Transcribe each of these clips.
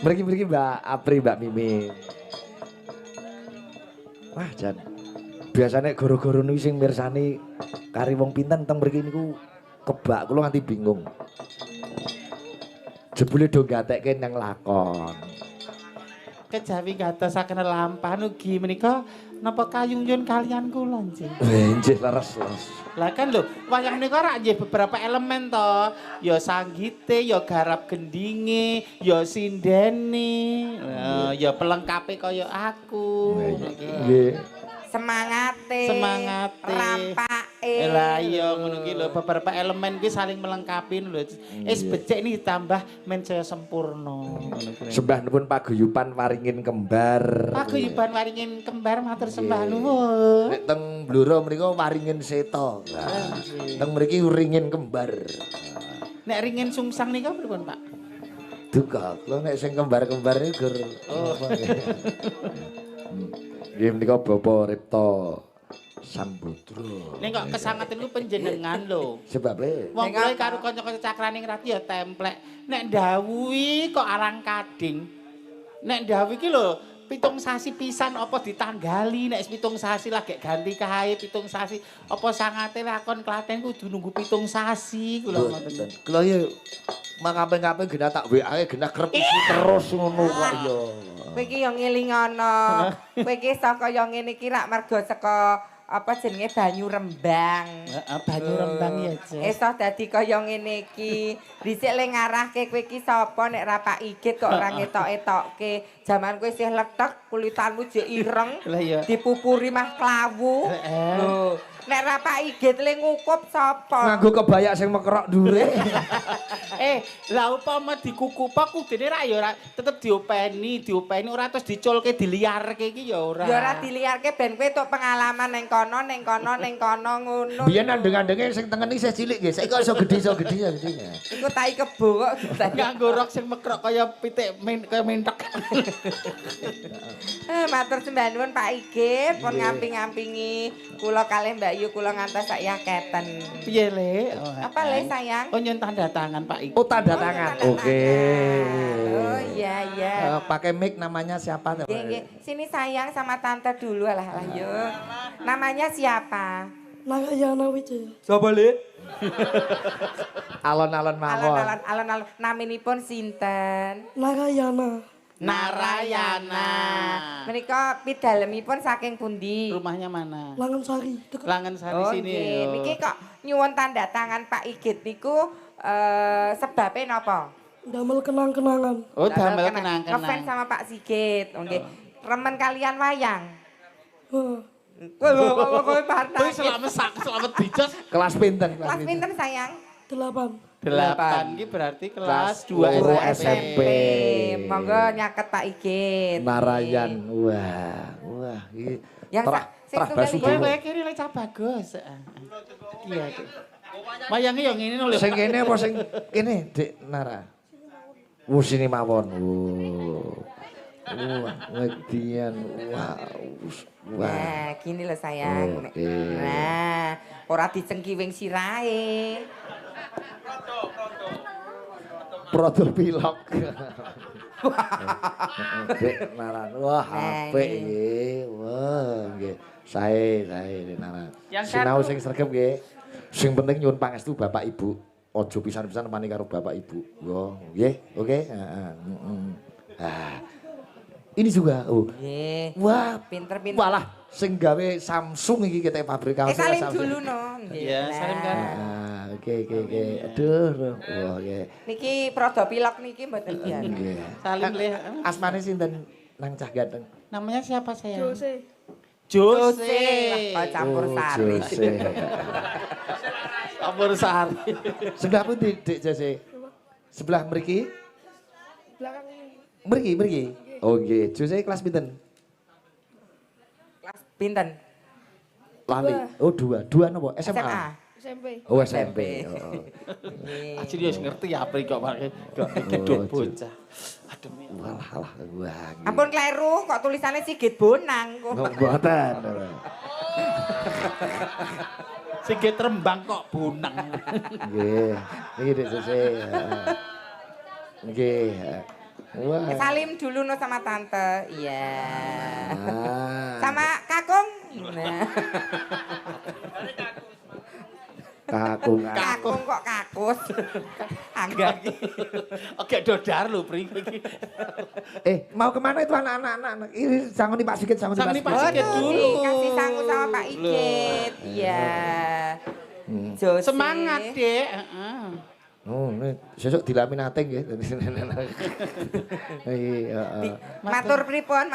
Mriki-mriki Mbak Apri, Mbak Mimin. Wah, jan. Biasane goro-goro niku sing mirsani kari wong pinten teng mriki niku kebak kula nganti bingung. Jebule do gatekke nang lakon. Kejawi gatosaken lampahan ugi menika napa kayungyun kalian kula nggih. Nggih leres. Lah kan lho, wayang menika rak nggih beberapa elemen to. Ya sanggite, ya garap gendinge, ya sindene, ya pelengkape kaya aku. Nggih. Semangate, rampake. Lah iya ngono ki lho beberapa elemen ki saling melengkapi lho. Becik ini ditambah men saya sempurna. Sembah nuwun paguyuban waringin kembar. Paguyuban waringin kembar matur sembah nuwun. Nek teng Blora mriku waringin seta. Teng mriki ringin kembar. Nek ringin sungsang nika pripun, Pak? Duka, kula nek sing kembar-kembar niku gur. Nggih menika Bapak Ripto Sambudra. Nek kok kesangaten ku panjenengan lho. Sebabe Wong kowe karo kanca-kanca cakraning rati ya templek. Nek ndawuhi kok arang kading. Nek ndawuhi ki lho 7 sasi pisan apa ditanggali nek 7 sasi lagi ganti kae 7 sasi apa sangate lakon Klaten kudu nunggu 7 sasi kula ngoten. Kula ya makape-kape genah tak WA-e genah krepisi terus ngono kok ya. Kowe iki yo ngelingono. Kowe iki saka yo ngene iki rak mergo saka apa jenenge banyu rembang. Heeh, banyu rembang ya, Cek. Iso dadi kaya ngene iki. Dhisik le ngarahke kowe iki sapa nek ra Pak Igit kok ora ngetok-etokke. Jaman kowe isih letek, kulitanmu jek ireng. Lah iya. Dipupuri mah klawu. Lho, nek ra Pak Igit le ngukup sapa? Nganggo kebaya sing mekrok dhure. Lah upama dikukupak kudune ra ya ora tetep diopeni ora terus diculke diliarke iki ya ora. Ya ora diliarke ben kowe tok pengalaman ning kono ngono. Biyen andeng-andenge sing tengen iki isih cilik nggih. Saiki kok iso gedhe ya gedhe. Iku tai kebo kok. Nganggo rok sing mekrok kaya pitik kaya mentek. Matur sembah nuwun Pak Igit pun ngamping-ngampingi kula kalih Mbak Yu kula ngantos sak yaketen. Piye, Le? Apa Le sayang? Oh nyun tanda tangan Pak Igit. Oh tanda tangan. Oke. Oh iya. Pakai mic namanya siapa? Nggih. Sini sayang sama tante dulu alah yuk. Namanya siapa? Narayana Wijaya. Siapa Le? Alon-alon mawon. Alon-alon naminipun sinten? Narayana. Menika pidalemipun saking pundi? Rumahnya mana? Langan Sari. Dekat. Langan Sari sini. Nggih. Niki kok nyuwun tanda tangan Pak Igit niku sebabe napa? Damel kenang-kenangan. Oh, damel Ngefans kenang-kenang. sama Pak Sigit. Nggih. Remen kalian wayang. Heeh. Kowe barna. Kowe selamat dicos. Kelas pinten? Kelas pinten sayang? 8. 8 iki berarti kelas 2 loro SMP. Monggo nyaket Pak Igit. Narayan. Wah, iki Yang sing terah tunggal basu iki. Kowe kene lek cah bagus. Iya. Wayange yo ngene lho. sing kene apa sing kene, Dik Nara? Sini mawon. Wah, ngedian. Wah. Nah, gini loh sayang. Oke. Nah, ora dicengkiwing sirahe. Produk pilok. Dek Naran. Wah, apik nggih. Wah, nggih. Sae Dek Naran. Sinau sing sregep nggih. Sing penting nyuwun pangestu Bapak Ibu. Aja pisan-pisan mani karo Bapak Ibu. Yo, nggih. Oke. Ini juga. Nggih. Wah, Pinter-pinter. walah sing gawe Samsung iki kita pabrik kaos salim dulu no. Iya, salim kan. Oke. Aduh. Wah, nggih. Niki produk pilok niki mboten biasa. Nggih. Salim Le. Asmane sinten nang cah ganteng? Namanya siapa sayang? Jose. Jose. Oh, campur sari. Jose. Campur sari. Sebelah pundi Dik Jose? Sebelah mriki? Belakang ini. Mriki. Oh nggih, Jose kelas pinten? Kelas pinten? Lali. Oh, 2. 2 napa? SMA. SMP. Oh, SMP. Oh. Aji dia ngerti apa kok pakai gedung bocah. Aduh. Walah. Wah. Ampun kleru kok tulisannya Sigit Bonang. Oh, mboten. Sigit Rembang kok Bonang. Nggih. Niki Dik Jose. Nggih. Wah. Salim dulu no sama tante. Iya. Ah. Sama kakung. Nah. Kakung. Kakung kok kakus. Angga iki. Oke dodar lho Pri. Mau kemana itu anak-anak? Ini sangoni Pak Sigit, sangoni Sangoni Pak Pak Sigit. Sigit. dulu. Kasih sangu sama Pak Igit. Iya. Jose. Semangat, Dek. Heeh. Oh, ini sesuk dilaminating nggih. Iya, Matur pripun?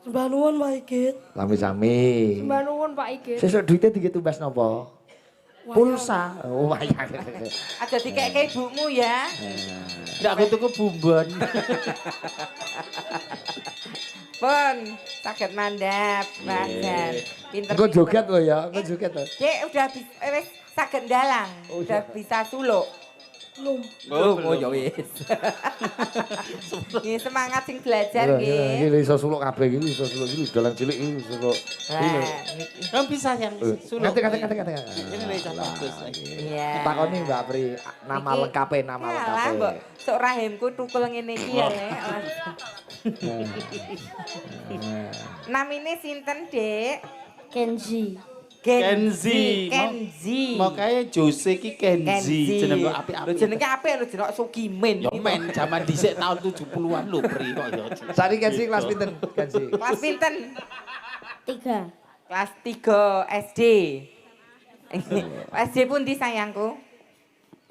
Sembah nuwun Pak Igit. Sami-sami. Sembah nuwun Pak Igit. Sesuk duitnya ditumbas napa? Pulsa. Oh, wayang. Aja dikek-kek ibumu ya. Ndak aku tuku bumbon. Pun, saged mandap, Badan. Pinter. Engko joget lho ya, engko joget lho. Dek udah wis saged ndalang. Udah bisa suluk. Belum. Oh ya wis. Nggih semangat sing belajar nggih. Iki iso suluk kabeh iki, iso suluk iki dalang cilik iki suluk. Kamu bisa yang suluk. Kate. Ini wis bagus. Iya. Takoni Mbak Pri, nama Iki- lengkape, nama Yalah, lengkape. Mbok, sok rahimku tukul ngene iki ya. Namine sinten, Dek? Kenzi. Kenzi. Kenzi. Makanya Jose ki Kenzi. Jeneng kok apik-apik. Lho jenenge apik lho jeneng Sukimin. Yo men zaman dhisik tahun 70-an lho Pri kok yo. Sari Kenzi kelas pinten? Kenzi. Kelas pinten? 3. Kelas 3 SD. SD pundi sayangku?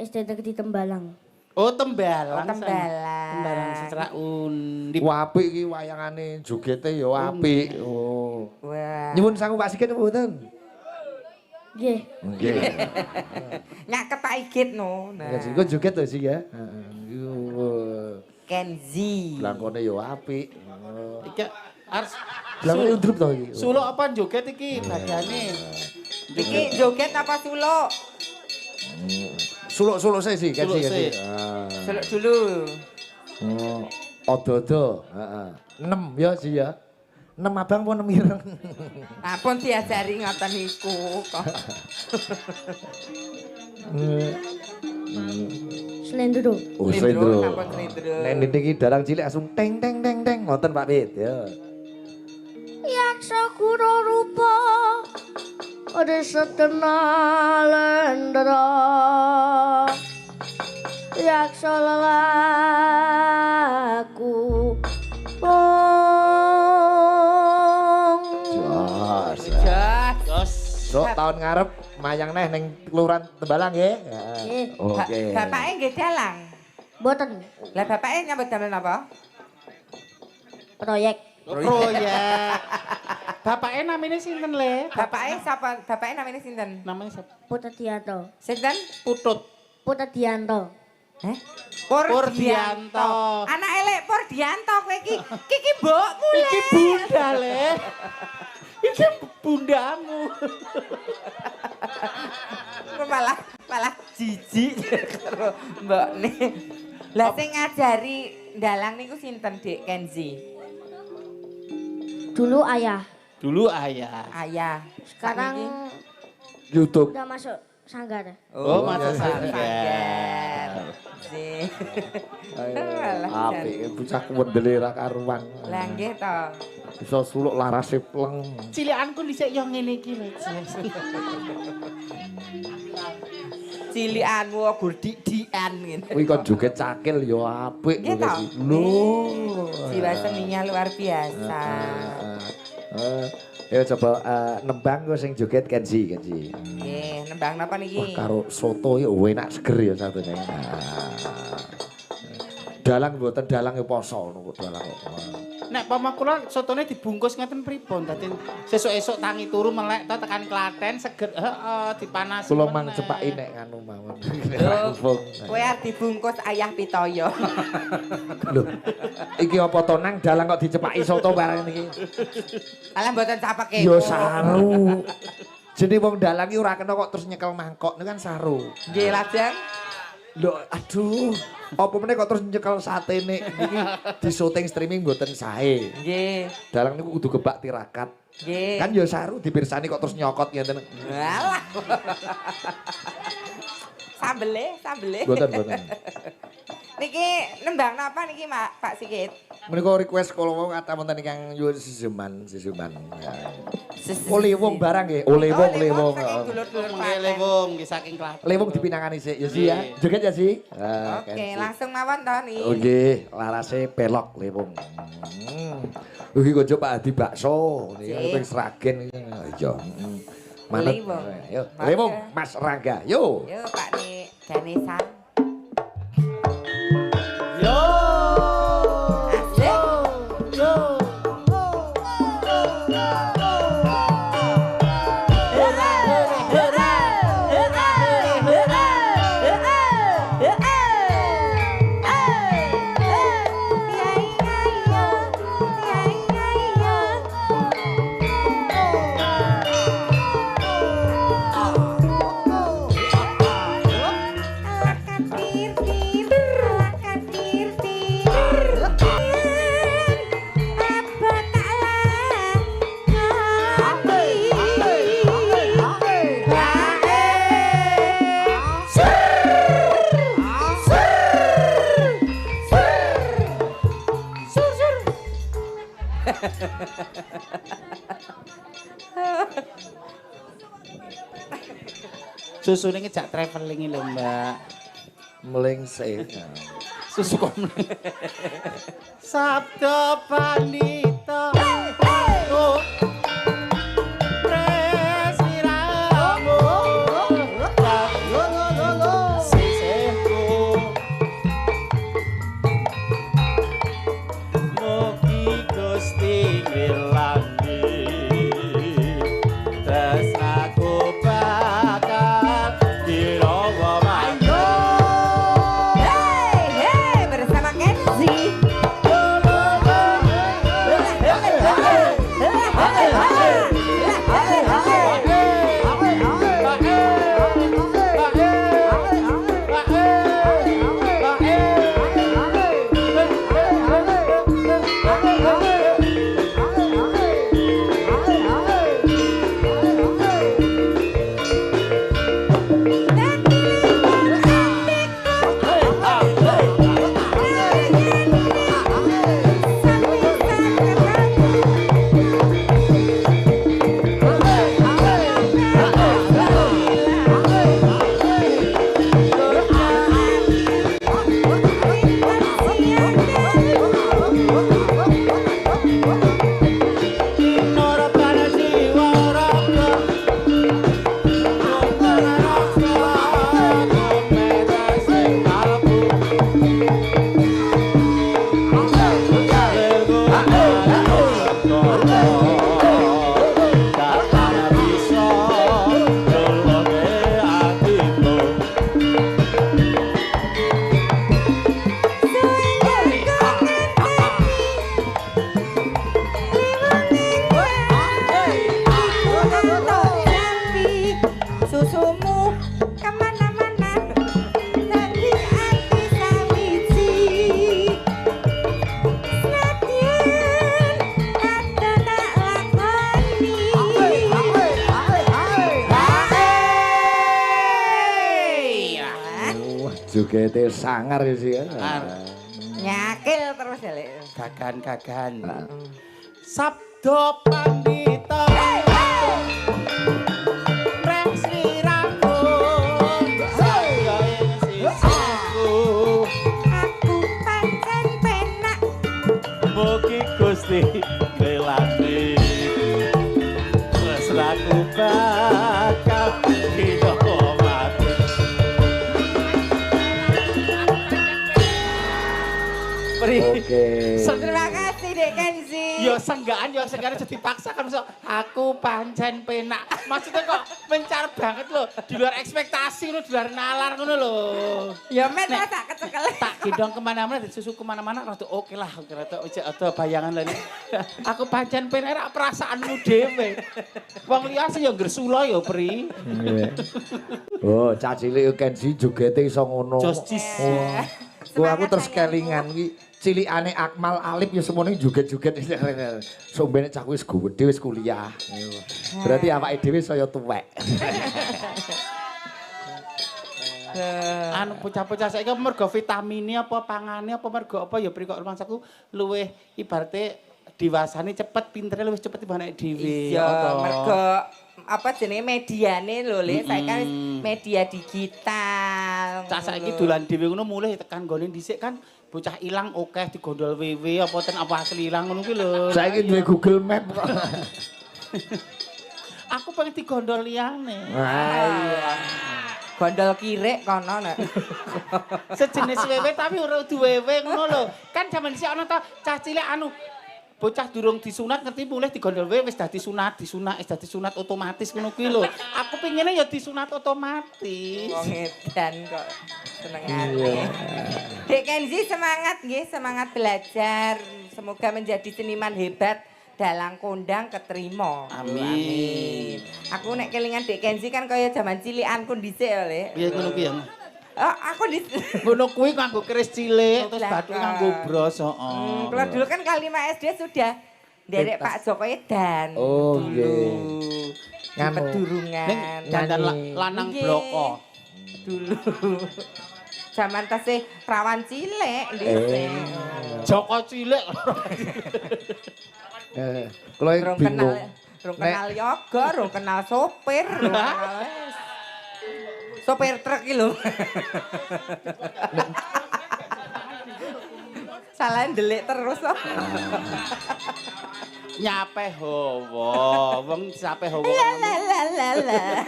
SD Negeri Tembalang. Oh Tembalang. Tembalang. Tembalang secara undi. Wah apik iki wayangane jogete ya apik. Oh. Wah. Nyuwun sangu Pak Sigit mboten? Nggih. Nggih. Nyaket Pak Igit no. Nah. Kenzi kok joget to sih ya? Heeh. Kenzi. Blangkone ya apik. Iki harus Blangkone undrup to iki. suluk apa joget iki badane. Iki joget apa suluk? Suluk-suluk sih Kenzi. Suluk sih. Suluk dulu. Oh, odo-odo, heeh. 6 ya sih ya. 6 abang apa 6 ireng? Ampun diajari ngoten niku kok. Slendro. Oh, Slendro, slendro. sampun slendro. Nek niki darang cilik langsung teng teng teng teng ngoten Pak Pit ya. Yaksa kura rupa ade setena lendra. Yaksa lelaku Jos. Jos. Jos. Sok tahun ngarep mayang neh ning kelurahan Tembalang nggih. Nggih. Oke. Bapake nggih dalang. Boten Lah bapake nyambut damel napa? proyek. Proyek. Bapaknya namanya sinten le? Bapake sapa? Bapake namanya sinten? Namanya siapa? Putadianto. Sinten? Putut. Putadianto. Heh? Purdianto. Anak elek Purdianto kowe iki. Iki mbokmu le. Iki bunda le. Iki bundamu. malah jijik karo mbokne. Lah sing ngajari ndalang niku sinten, Dik Kenzi? Dulu ayah. Dulu ayah. Ayah. Sekarang YouTube. udah masuk sanggar. Oh, masuk sanggar. sanggar. Sih. Apik bocah kuwendele ra karuan. Lah nggih to. Iso suluk larase pleng. Cilikanku dhisik yo ngene iki lho. Cilikanmu gur dik-dikan ngene. Kuwi kon joget cakil ya apik Nggih to? Lho. Jiwa seninya luar biasa. Ya coba nembang kok sing joget Kenzi. Nggih, nembang napa niki? Wah karo soto ya enak seger ya satune. Dalang mboten dalang ya poso ngono kok dalang kok. Nek pama kula sotone dibungkus ngeten pripun dadi sesuk-esuk tangi turu melek to tekan Klaten seger heeh dipanasi. Kula mang cepaki nek nganu mawon. Loh, kowe arep dibungkus ayah pitoyo. Lho. Iki apa to nang dalang kok dicepaki soto barang niki. Alah mboten capeke. Ya saru. Jenenge wong dalang iki ora kena kok terus nyekel mangkok niku kan saru. Nggih, lajeng. Lho aduh. Apa meneh kok terus nyekel satene iki di syuting streaming mboten sae. Nggih. Dalang niku kudu kebak tirakat. Nggih. Kan ya saru dipirsani kok terus nyokot ngeten. Alah. Sambele. Mboten. Niki nembang napa niki Pak Sikit? Menika request kula wau kata wonten ingkang nyuwun sesuman. Lewung barang nggih, lewung. Saking dulur-dulur Nggih Klaten. lewung nggih saking Klaten. Lewung dipinangani sik ya sih ya. Joget ya sih. Oke, langsung mawon to nih. Oh nggih, larase pelok lewung. Iki kok Pak Adi bakso, niki ping Sragen iki. Iya. Manut. Lewung. Yo, lewung Mas Rangga. Yo. Yo Pak Nik, Ganesan. Yo. Asik. Yo. Susune ngejak traveling lho, Mbak. Mlengse. Susu komling. Sabda pandita. Oh. Presiramu. Sisihku. Mugi Gusti ngilangi tresnaku bakal dirawa manyo. Hey, bersama Kenzi. Susumu kemana-mana nanti hati sawiji senadyan ada tak lakoni Jogete sangar ya sih. nyakil terus ya Lek. Gagan. Sabda pandita. Presiramu. Saya sisihku. Aku pancen penak Mugi Gusti ngelangi tresnaku bakal dirawa mati. Pri. Oke. terima kasih Dek Kenzi Yo senggaan jadi dipaksa kan so, aku pancen penak. Maksudnya kok mencar banget loh, di luar ekspektasi loh, di luar nalar ngono loh. ya men tak kecekel Tak gendong kemana-mana, susu kemana-mana, rada oke lah, rada ada bayangan lain. Aku pancen penak, rak perasaanmu dewe. Wong liya sing yo ngresula yo, Pri. Oh, cah cilik Kenzi jogete iso ngono. Jostis. Oh, aku terus kelingan iki cilikane Akmal Alip ya semono joget-joget. Sombene cah wis gede wis kuliah. Berarti awake dhewe saya tuwek. anu bocah-bocah saiki mergo vitamine apa pangane apa mergo apa ya prikok rumangsaku luwih ibarate diwasane cepet pintere luwih cepet timbang nek dhewe. Iya, mergo apa jenenge mediane lho, Le. Saiki kan media digital. Cak saiki dolan dhewe ngono mulih tekan gone dhisik kan bocah ilang akeh digondol wewe apa ten apa asli ilang ngono kuwi lho. Saiki duwe Google Map kok. Aku pengen digondol liyane. Gondol kirek kono nek. Sejenis wewe tapi ora duwe wewe ngono lho. Kan jaman dhisik ana to cah cilik anu bocah durung disunat ngerti mulih digondol wewe wis dadi sunat, wis dadi sunat otomatis ngono kuwi lho. Aku pengine ya disunat otomatis. Wong edan kok senengane. Dek Kenzi semangat nggih, semangat belajar. Semoga menjadi seniman hebat. Dalang kondang keterima. Amin. Aku nek kelingan Dek Kenzi kan kaya jaman cilikanku dhisik ya, Le. Piye ngono kuwi ya? Oh, aku di Ngono kuwi nganggo keris cilik terus batu nganggo bros, heeh. Kalau dulu kan Kalima SD sudah derek Pak Joko Edan. Oh, dulu. nggih. Di pedurungan. Ning dandan lanang Nggih. bloko. Dulu. Zaman tasih perawan cilik dhisik. Joko cilik. Kalau yang Rong kenal, bingung. rong kenal yoga, rong kenal sopir, rong kenal sopir truk iki lho. Salah ndelik terus kok. Nyape hawa, wong sape hawa. La.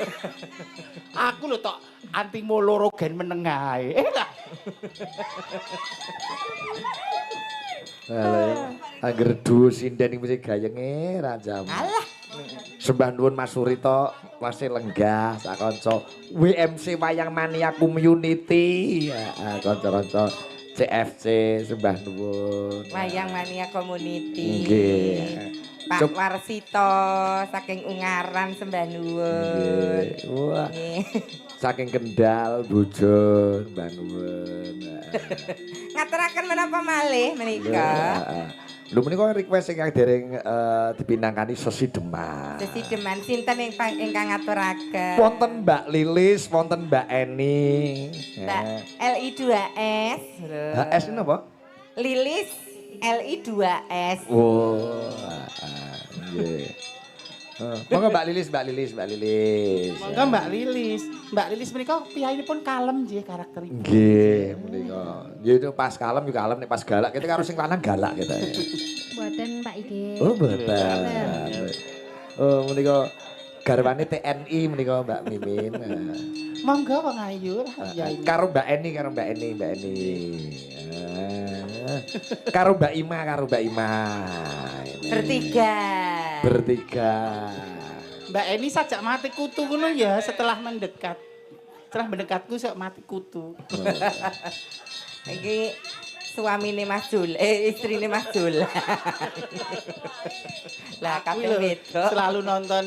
Aku lho tok anti moloro gen menengah ae. Lah. Angger duo sinden iki mesti gayenge ra jamu. Alah. Sembah nuwun Mas Surito, masih lenggah sak kanca WMC Wayang Mania Community. Heeh, kanca-kanca CFC sembah nuwun. Wayang Mania Community. Nggih. Pak Warsito saking Ungaran sembah nuwun. Nggih. Wah, Nggih. saking Kendal Bojon sembah nuwun. Ngaturaken menapa malih menika? Lho menika request ingkang dereng dipinangkani Sesi Demak. Sesi Deman sinten ingkang ngaturaken? Wonten Mbak Lilis, wonten Mbak Eni. Mbak LI2S. HS ini apa? Lilis LI2S. Oh, nggih. Monggo Mbak Lilis. Monggo Mbak Lilis. Mbak Lilis menika piyayipun kalem nggih karakteripun. Nggih, menika. Ya itu pas kalem juga kalem, nek pas galak kita karo sing lanang galak kita. Mboten Pak Ige. Oh, mboten. Oh, menika garwane TNI menika Mbak Mimin. Monggo wong ayu piyai. Karo Mbak Eni. Karo Mbak Ima. Bertiga. Mbak Eni sajak mati kutu ngono ya setelah mendekat. Setelah mendekatku sak mati kutu. Iki suamine Mas Jul, istrine Mas Jul. Lah Aku kabeh lho wedok. selalu nonton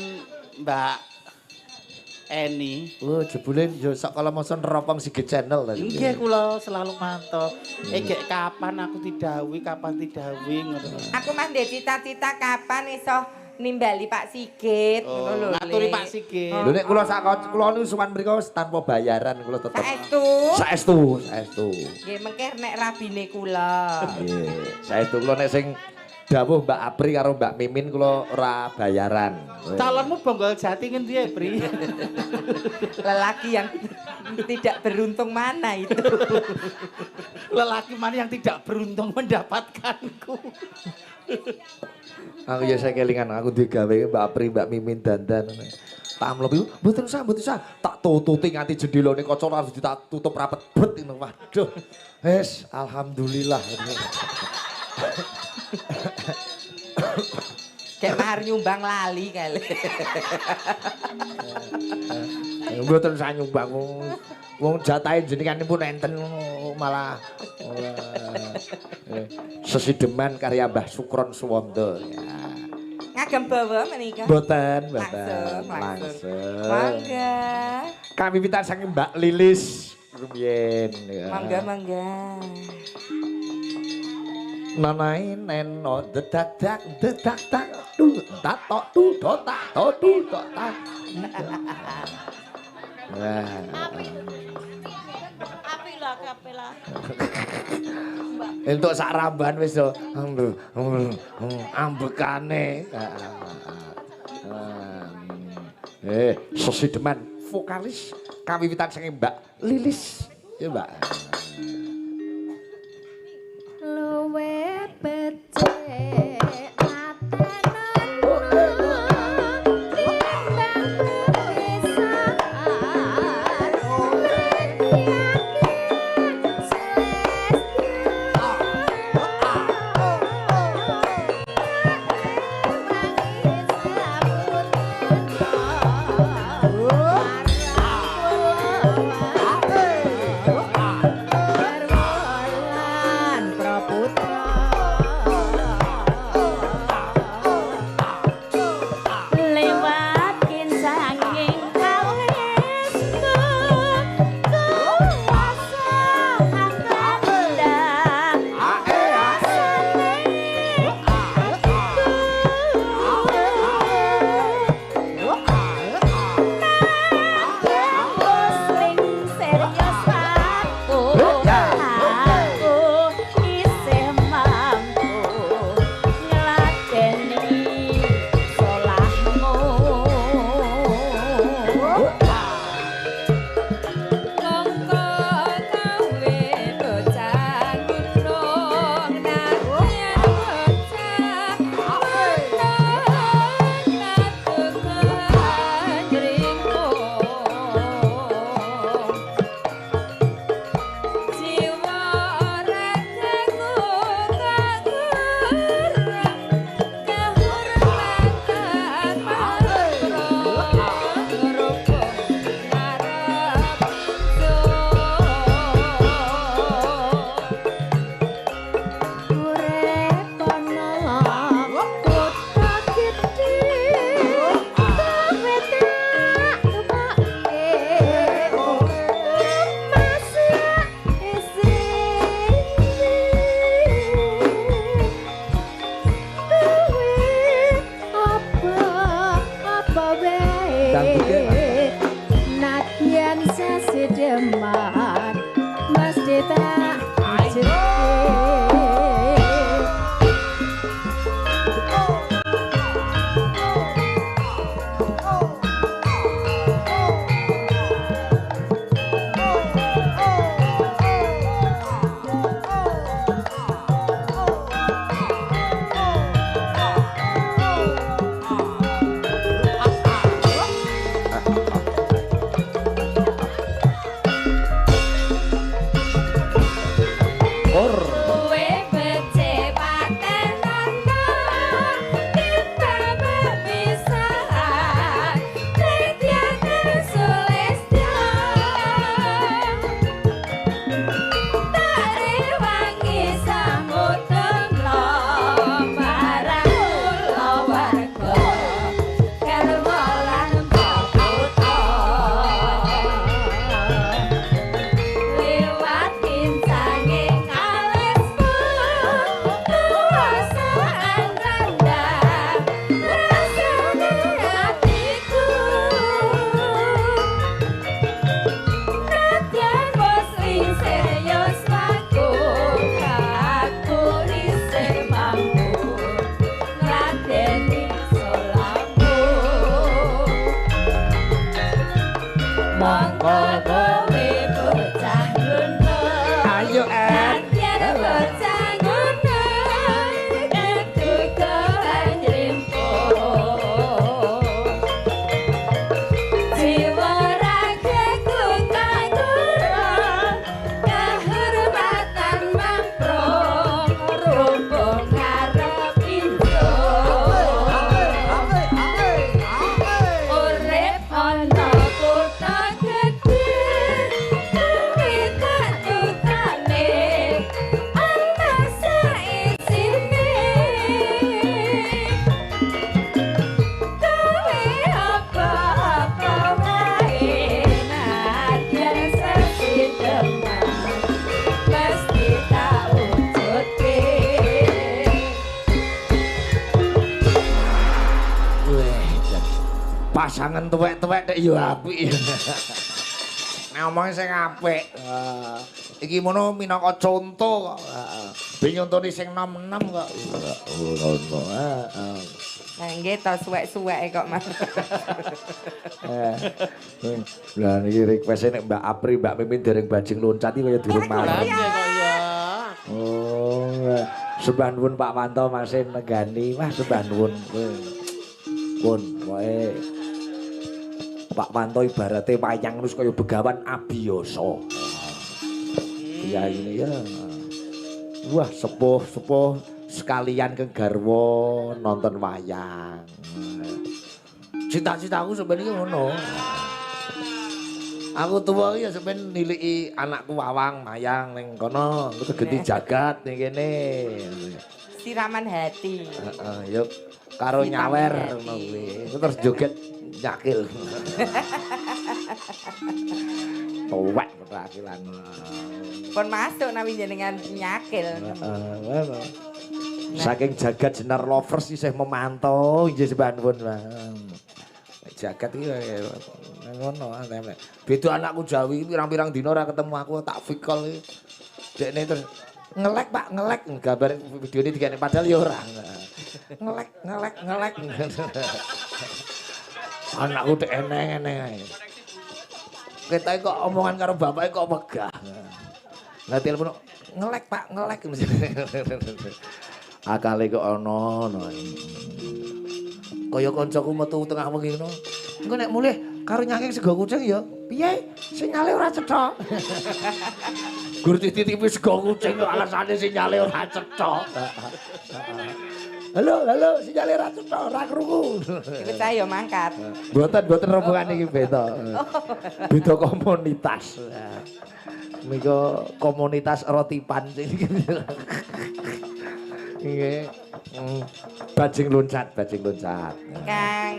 Mbak Eni. Oh, jebule yo sak kala masa neropong Sigit Channel tadi. Nggih kula selalu mantau. Gek kapan aku didhawuhi ngono. Aku mah ndek cita-cita kapan iso nimbali Pak Sigit ngono lho. Ngaturi Le. Pak Sigit. Lho nek kula sak kula niku suwan mriku tanpa bayaran kula tetep. Saestu. Saestu. Nggih mengke nek rabine kula. Nggih. Saestu kula nek sing dawuh Mbak Apri karo Mbak Mimin kula ora bayaran. Calonmu Bonggol Jati ngendi ya, Bri? Lelaki yang tidak beruntung mana itu? Lelaki mana yang tidak beruntung mendapatkanku? Aku ya saya kelingan aku digawe Mbak Apri, Mbak Mimin dandan. Tak amlop iku mboten usah. Tak tututi nganti jendelane kaca harus ditutup rapet bet ngono. Waduh. Wes, alhamdulillah. Kayak mahar nyumbang lali kali. Mboten usah nyumbang wong jatahe jenenganipun enten malah Sesi Deman karya Mbah Sukron Suwondo. Ngagem bawa menika. Mboten. Langsung. Mangga. Kami minta saking Mbak Lilis rumiyin. Mangga. Nanai neno dedak tak tu tatok tu dotak tu dotak. kape lah. Entuk sak ramban wis do. Ambekane. Sesideman vokalis kawiwitan saking Mbak Lilis. Ya, Mbak. Luwe becik pasangan tuwek-tuwek nek ya apik. ngomongnya sing apik. Iki mono minangka contoh kok. Ben nyontoni sing nom-nom kok. Oh, ngono. Nah, nggih to suwek-suweke kok Mas. Lah niki request nek Mbak Apri, Mbak Mimin dereng bajing loncat iki kaya durung mari. Oh, sembah nuwun Pak Wanto masih negani. Wah, sembah nuwun. Pun wae. Pak Wanto ibarate wayang terus kaya begawan abiyasa. Ya ini ya. Wah, sepuh-sepuh sekalian ke garwa nonton wayang. Cita-citaku sebenarnya ngono. Aku tuwa ya sampeyan niliki anakku wawang mayang ning kono, kegenti jagat ning kene. Siraman hati. Heeh, yuk karo nyawer ngono kuwi. Terus joget nyakil. Tuwek perakilan. Pun masuk nawi jenengan nyakil. Heeh. Saking jagat jenar lovers isih memantau nggih sembah nuwun. Jagat iki ngono templek. Beda anakku Jawi pirang-pirang dina ora ketemu aku tak fikol iki. Dekne terus ngelek Pak, ngelek gambar videone digane padahal ya ora. Ngelek. Anakku dek eneng-eneng ae. Ketoke kok omongan karo bapake kok megah. Lah telepon ngelek Pak, ngelek. Akale kok ana. Kaya kancaku metu tengah wengi ngono. Engko nek mulih karo nyangking sego kucing ya, piye? Sinyale ora cetha. Gur titip sego kucing kok alasane sinyale ora cetha. Halo, sinyale ora cetha, ora krungu. Iku cah ya mangkat. Mboten rombongan iki beda. Beda komunitas. Mika komunitas rotipan iki. Nggih. Bajing loncat. Kang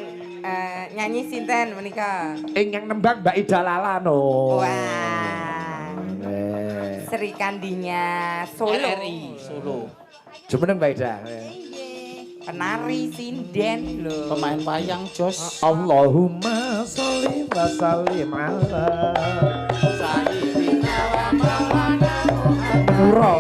nyanyi sinten menika? Ingkang nembang Mbak Ida Lalano. Wah. Sri Kandinya Solo. RRI Solo. Jumeneng Mbak Ida. Penari sinden lho. Pemain wayang jos. Allahumma sholli wa sallim ala Sayyidina wa maulana Muhammad. Menyuro.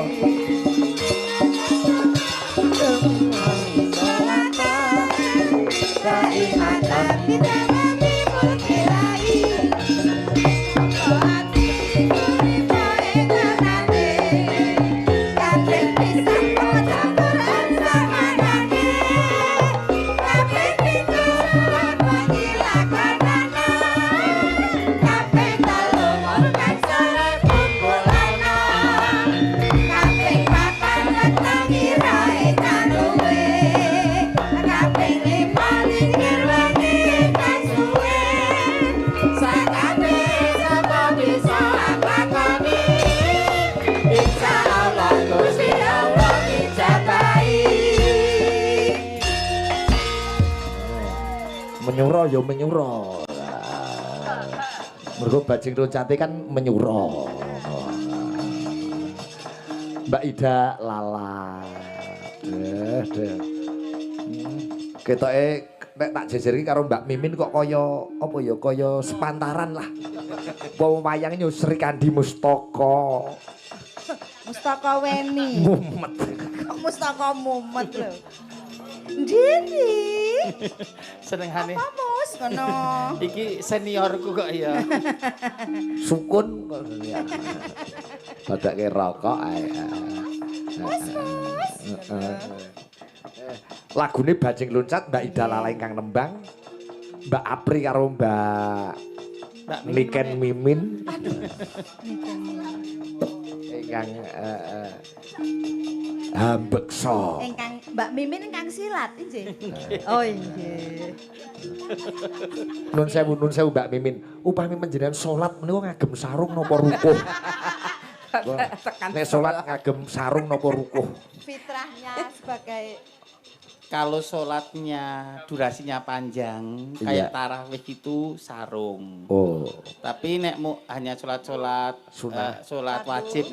Mergo bajing loncate kan menyuro. Mbak Ida Lala. Deh. Ketoke nek tak jejer iki karo Mbak Mimin kok kaya apa ya kaya sepantaran lah. Apa wayang yo Sri Kandi Mustaka. Mustaka Weni. Mumet. Mustaka mumet lho. Ndini. Senengane. Apa Mus kono? Iki seniorku kok ya. Sukun kok ya. Badake rokok ae. Lagune bajing loncat Mbak Ida Lala ingkang nembang. Mbak Apri karo Mbak Niken Mimin. Ingkang Hambeksa. Ingkang Mbak Mimin ingkang silat nggih. Oh nggih. Nun sewu Mbak Mimin. Upami panjenengan salat menika ngagem sarung napa rukuh? Nek salat ngagem sarung napa rukuh? Fitrahnya sebagai kalau sholatnya durasinya panjang, Iya. kayak tarawih itu sarung. Oh. Tapi nek hanya sholat-sholat Sunnah. sholat wajib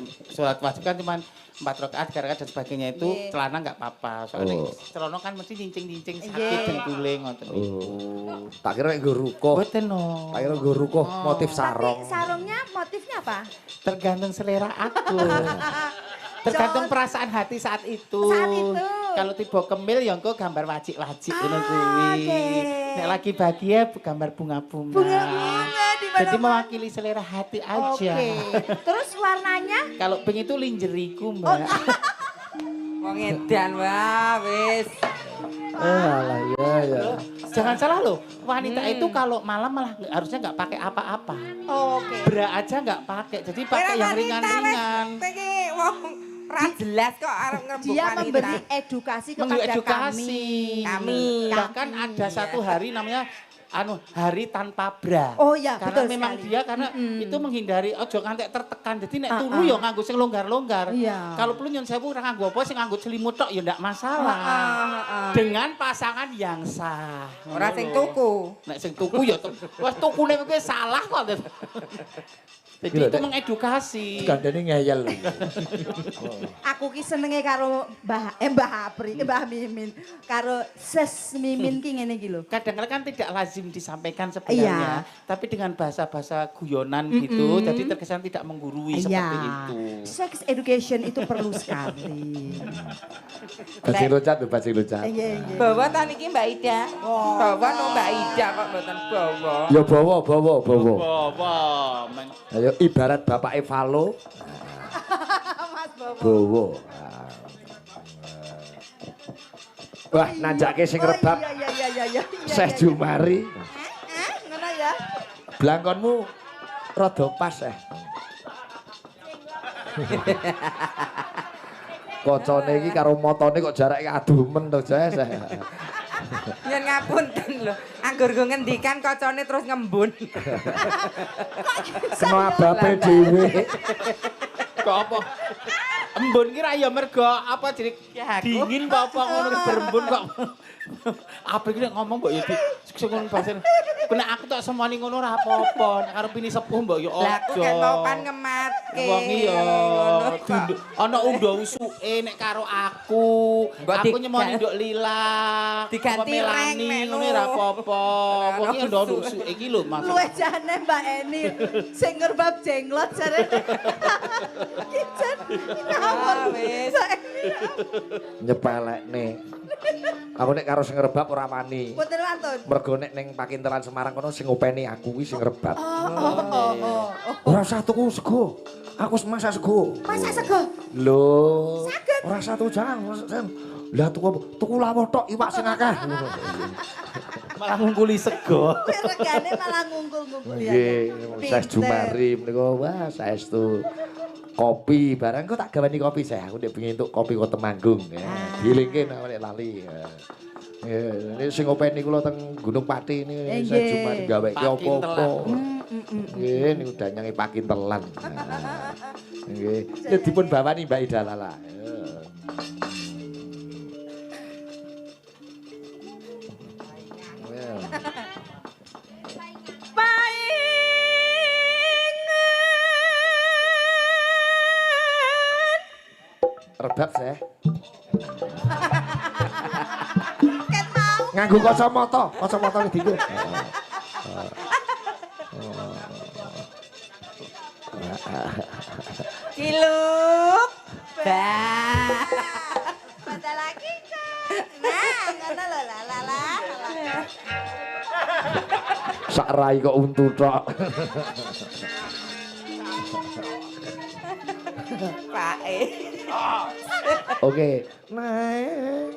kan cuma 4 rakaat, 3 rakaat dan sebagainya itu Nggih. celana nggak apa-apa. Soalnya Oh. celana kan mesti cincing-cincing sakit Nggih. dengkule ngoten niku. Oh. Tak kira nggo rukuh. Mboten no. Tak kira nggo rukuh motif sarong. Tapi sarungnya motifnya apa? Tergantung selera aku. Tergantung perasaan hati saat itu. Saat itu. Kalau tiba kemil ya engko gambar wajik-wajik ngono kuwi. oke. Nek lagi bahagia gambar bunga-bunga. Bunga-bunga di mana? Jadi mewakili selera hati aja. Oke. Terus warnanya? Kalau pink itu linjeriku, Mbak. Wong edan wah wis. Alah ya. Jangan salah loh, wanita itu kalau malam malah harusnya nggak pakai apa-apa. Oke. Bra aja nggak pakai, jadi pakai yang ringan-ringan. Iki wong ra jelas kok arep ngrembug Dia wanita. memberi edukasi kepada Mengedukasi. Kami. Bahkan ada satu hari namanya hari tanpa bra. Oh iya, Karena betul memang sekali. dia karena itu menghindari ojo ngantek tertekan. Jadi nek turu ya nganggo sing longgar-longgar. Iya. Kalau perlu nyun sewu ora nganggo apa sing nganggo selimut tok ya ndak masalah. Dengan pasangan yang sah. Ora Ngono sing lho. tuku. Nek sing tuku ya wis tukune kuwi salah kok. Jadi Gila, itu Dek. mengedukasi. Gandane ngeyel. Aku ki senenge karo Mbah Apri, Mbah Mimin, karo Ses Mimin ki ngene iki lho. Kadang-kadang kan tidak lazim disampaikan sebenarnya, Iya. tapi dengan bahasa-bahasa guyonan gitu, jadi terkesan tidak menggurui seperti itu. Sex education itu perlu sekali. Bajing loncat tuh, bajing loncat. Iya. Bawa ta niki Mbak Ida. Bawa no Mbak Ida kok mboten bawa. Ya bawa. Bawa, Ayo ibarat bapak Evalo. Mas Bobo. Bowo. Wah, nanjake sing rebab. Iya. Seh Jumari. Ngono ya. Blangkonmu rada pas Kocone iki karo motone kok jarake adumen to, Jes. Yen ngapunten lho. Anggur go ngendikan kocone terus ngembun. Kena abape dhewe. kok apa? Embun kira ya mergo apa jadi Ya, aku. dingin apa ngono berembun kok. Apa iki nek ngomong mbok ya di sing ngono bahasa. Kena aku tak semani ngono ora apa-apa. Nek karo pini sepuh mbok ya Lah aku aja. kan mau kan ngematke. Wong iya, Ngono kok. ana unda usuke nek karo aku. Mbok Aku nyemoni nduk lila. Diganti apa reng, melani mek, ngono ora apa-apa. Ora Wong iki ana unda usuk. usuke iki lho maksud. Luwe jane Mbak Eni sing ngerbab jenglot jare. Kijen ngawur. Ah, wis. Mbak Eni. Nyepelekne. Aku nek karo sing rebab ora wani. Mboten wantun. Mergo nek ning Pakinteran Semarang kono sing ngopeni aku kuwi sing rebab. Oh. Ora usah tuku sego. Aku masak sego. Masak sego. Lho, Saged. ora satu jang. Lah tuku lawuh tok iwak sing akeh. Malah ngungkuli sego. Kuwi regane malah ngungkul-ngungkul ya. Nggih, Seh Jumari menika wah saestu. Kopi barang kok tak gawani kopi saya. Aku nek pengen entuk kopi kok Temanggung. Dilingke nek lali. Ini sing ngopeni kula teng Gunung Pati ini Seh Jumari gaweke apa-apa. Nggih, niku danyange Pakintelan. Nggih, ya dipun bawani Mbak Ida Lala. Rebab seh. Nganggo kacamata, kacamata iki dinggo. Cilup. Bah. Ada lagi kan. Nah, ngono lho la. Sak rai kok untu tok. Pak Oke. Naik.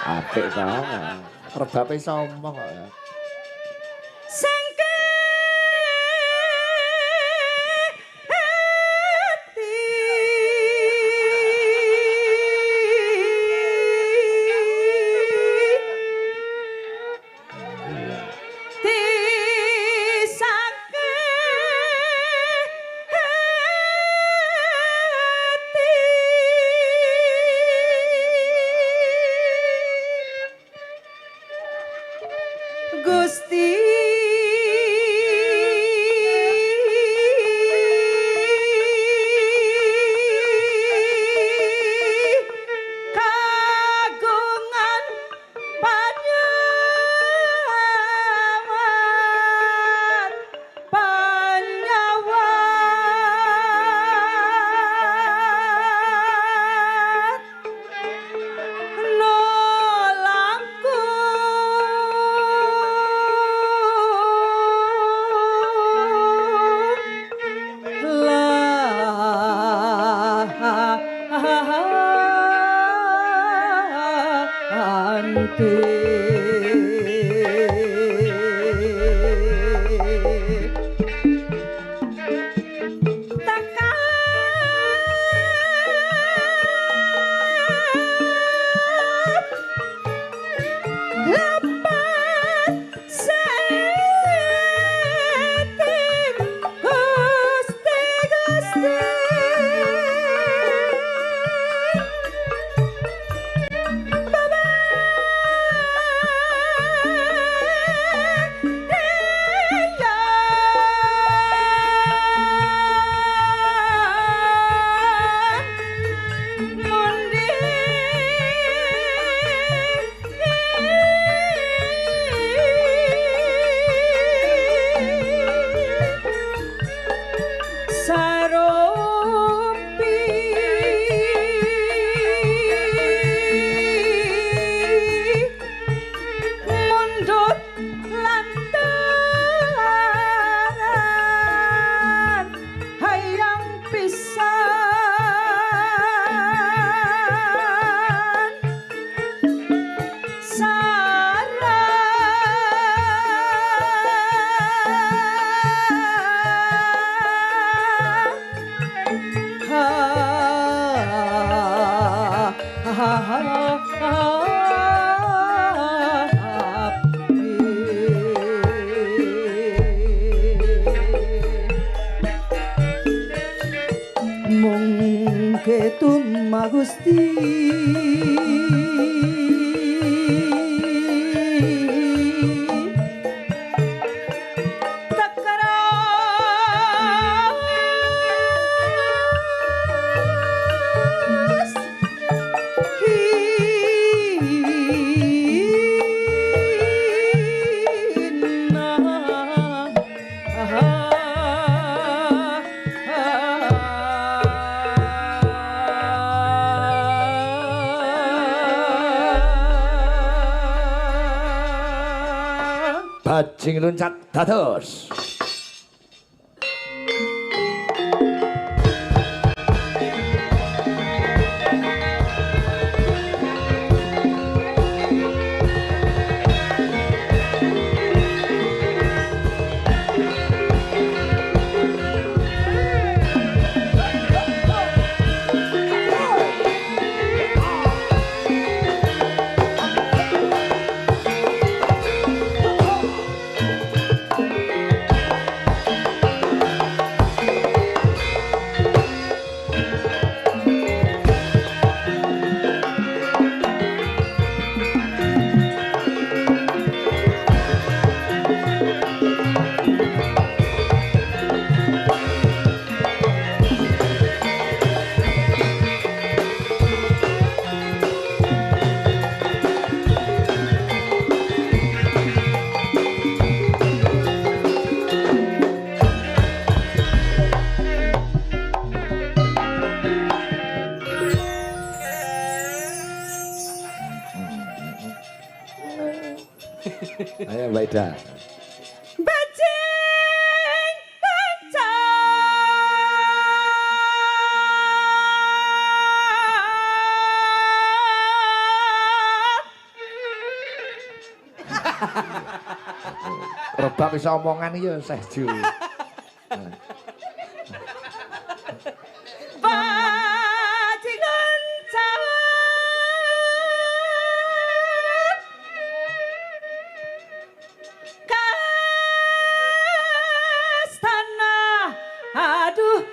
Apik ta. Rebape iso omong kok ya. Bajing loncat dados. Ayo Mbak Ida. Bajing loncat. Rebab bisa omongan iki ya Syekh Ju. Bajing loncat. Kastana, aduh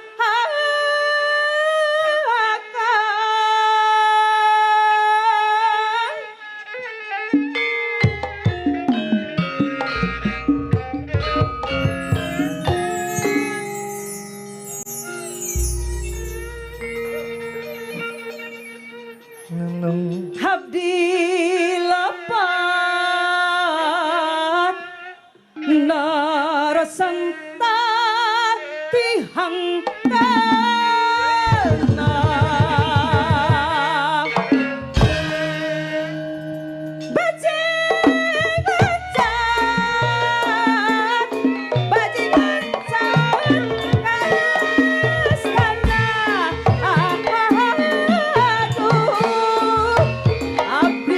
Abdi lepat narasanta tihang kana bajing loncat kastana aduh abdi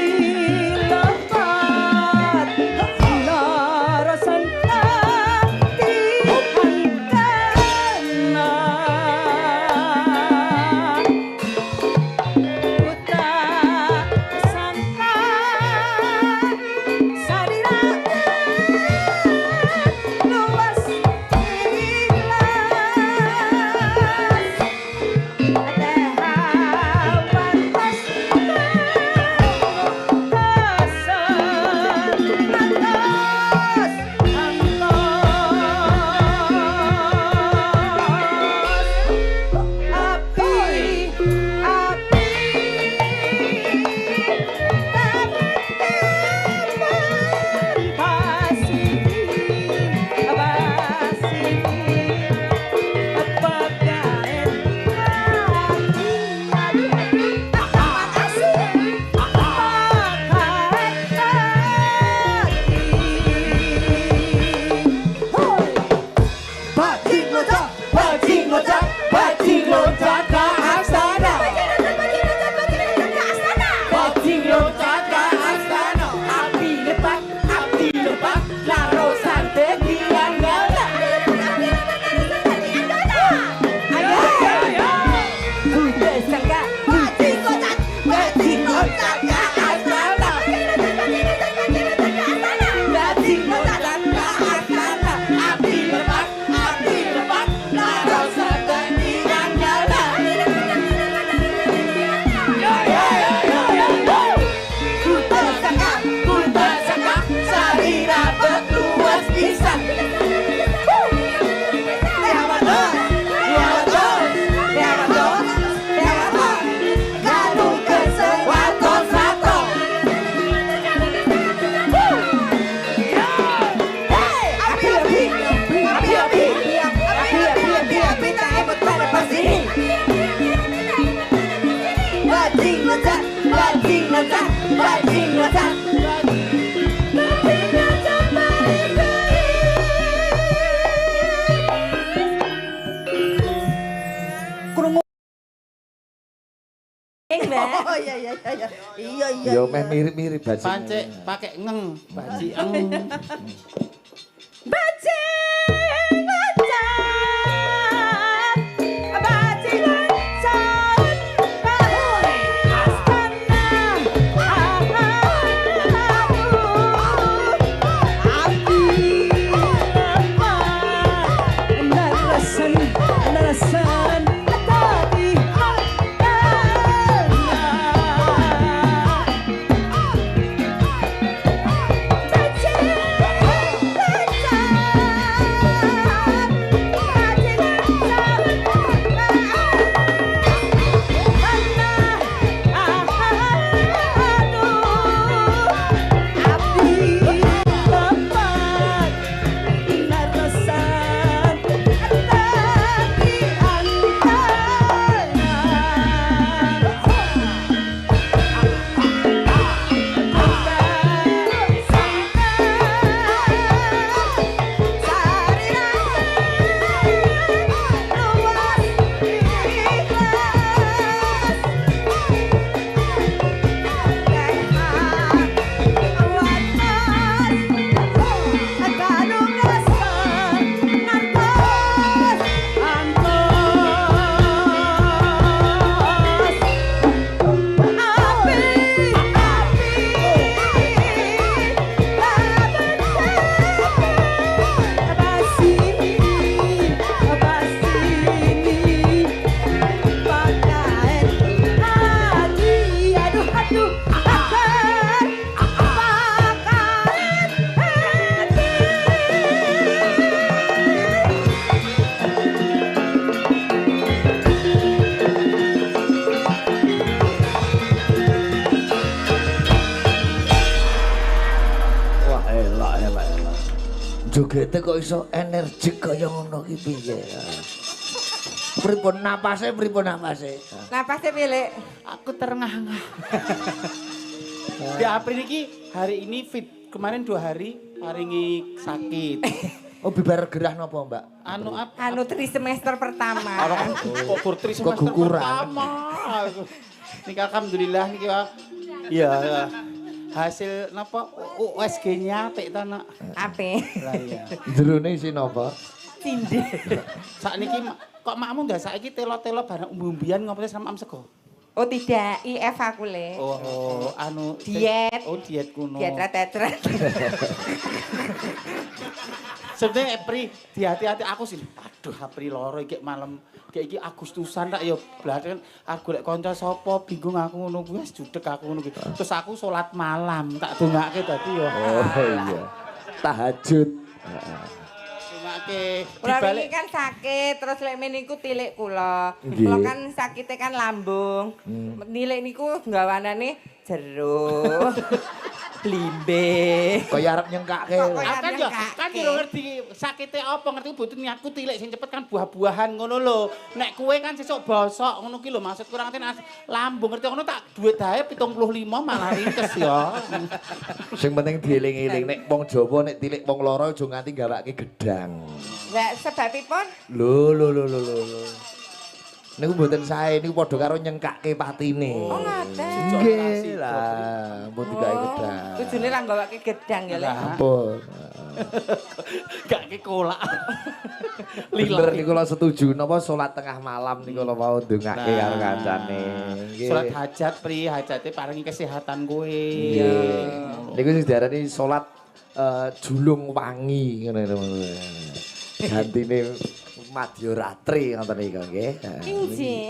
Mbak. Oh iya iya iya. Iya iya. Yo meh mirip-mirip bajing. Pancek pakai ngeng, baji eng. Bajing lancar, bajing lancar, bangun astana, abdi lemah, narasan tadi Jogete kok iso energik kaya ngono ki piye? Pripun napase? Napasnya pilih. Aku terengah-engah. Di April ini hari ini fit. Kemarin 2 hari paringi sakit. Oh bibar gerah napa, Mbak? Anu semester pertama. Kok gur tri semester guguran. pertama. Niki alhamdulillah niki ya hasil napa USG-nya apik ta nak. Ape? Lah iya. Jerone isi napa? Cinde. Sakniki kok makmu ndak saiki telo-telo bareng umbi-umbian ngopo sama am sego. Oh tidak, IF aku le. Oh, anu Diet. Oh, diet kuno. Diet tetret. Sebenarnya Pri, hati-hati aku sih. Aduh, Pri loro iki malam kayak iki Agustusan tak ya blaten aku golek kanca sapa bingung aku ngono kuwi wis judeg aku ngono kuwi. Terus aku salat malam tak dongake dadi ya. Oh iya. Tahajud. Dongake Kula dibalik wingi kan sakit, terus lek meniku tilik kula. Nggih. Kula kan sakite kan lambung. Nilik niku nggawanane jeruk. Blimbe. Kaya arep nyengkake. kan ya kan yo ngerti sakite apa ngerti butuh niatku tilik sing cepet kan buah-buahan ngono lho. Nek kue kan sesuk bosok ngono ki lho maksud kurang ngerti lambung ngerti ngono tak duit ae 75 malah ringkes ya. Sing penting dieling-eling nek wong Jawa nek tilik wong loro aja nganti gawake gedang. Lah sebabipun Lho. Niku mboten sae niku padha karo nyengkake patine. oh ngaten. Nggih lah, mbok digawe gedang. Tujune ra gawake gedang ya lek. Ampun. Gak ke kolak. Bener niku kula setuju napa salat tengah malam niku kula mau ndongake karo kancane. Nggih. Salat hajat Pri, hajate paringi kesehatan kowe. Nggih. Niku sing diarani salat julung wangi ngono. Gantine Madya Ratri ngoten niku nggih.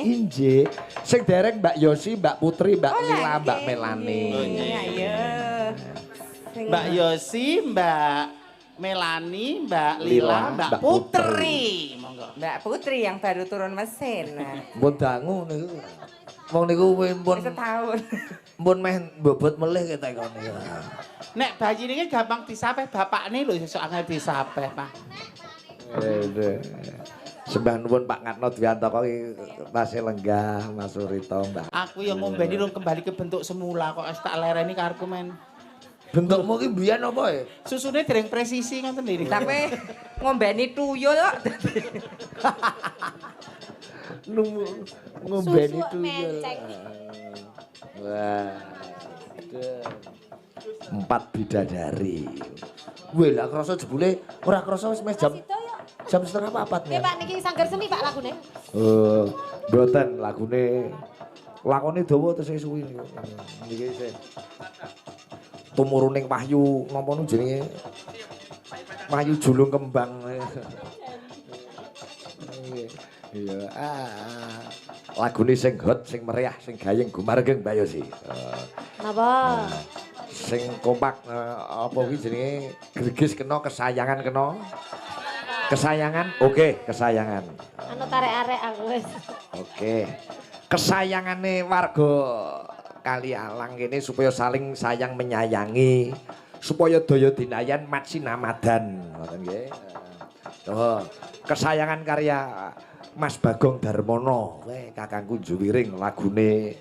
Injih. Sing dereng Mbak Yosi, Mbak Putri, Mbak Lila, Mbak Melani. Ayo. Mbak Yosi, Mbak Melani, Mbak Lila, Mbak Putri. Monggo. Mbak Putri yang baru turun mesin. Nah, Mbon dangu niku. Wong niku pun setahun. mbon meh bobot melih ketek kene. Nek bayi ini gampang disapeh bapakne lho sesuk angel disapeh, Pak. Sembah nuwun Pak Ngatno Dwiantaka iki tasih lenggah Mas Surito, Mbak. Aku yang ngombeni rung kembali ke bentuk semula kok wis tak lereni karepku men. Bentukmu ki mbiyen apa ya? Susune dereng presisi ngoten lho. Tapi ngombeni tuyul kok. Ngombeni Susu tuyul. menceng. Wah. 4 bidadari. Wih lah krasa jebule ora krasa wis mes jam 3:30 Nggih Pak niki sanggar seni Pak lagune. Mboten lagune lakone dawa tesih suwi niku. Niki isih tumuruning Wahyu napa nu jenenge? Wahyu Julung Kembang. Iya, lagune sing hot, sing meriah, sing gayeng gumargeng Mbak Yosi. Napa? Sing kompak apa kuwi jenenge Gregis kena kesayangan kena. Kesayangan, oke, kesayangan. Anu tarik-arek aku wis. Oke. Kesayangane warga Kali Alang kene supaya saling sayang menyayangi, supaya daya dinayan mat sinamadan, ngoten nggih. Kesayangan karya Mas Bagong Darmono, kakangku Juwiring lagune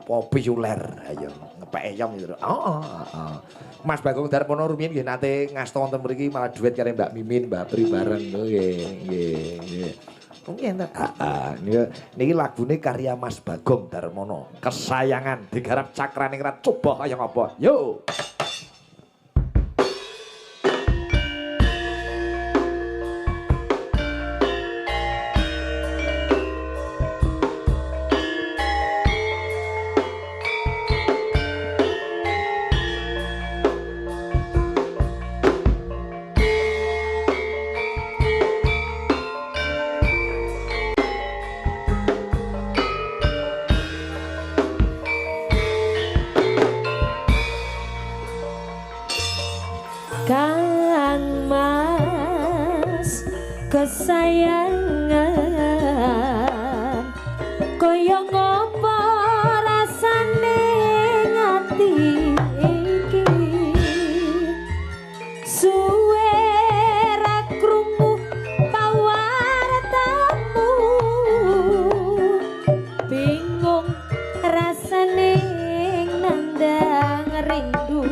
populer, ayo ngepek eyom gitu. Mas Bagong Darmono rumiyin nggih nate ngasta wonten mriki malah duet karo Mbak Mimin, Mbak Pri bareng nggih. Niki lagune karya Mas Bagong Darmono. Kesayangan digarap Cakraningrat coba kaya ngapa? Yo. Kang Mas kesayangan kaya ngopo rasane ngati iki suwe ra krungu pawartamu bingung rasane nandang rindu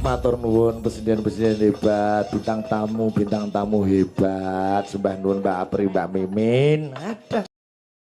matur nuwun presiden-presiden hebat, bintang tamu hebat. Sembah nuwun Mbak Apri, Mbak Mimin. Ada.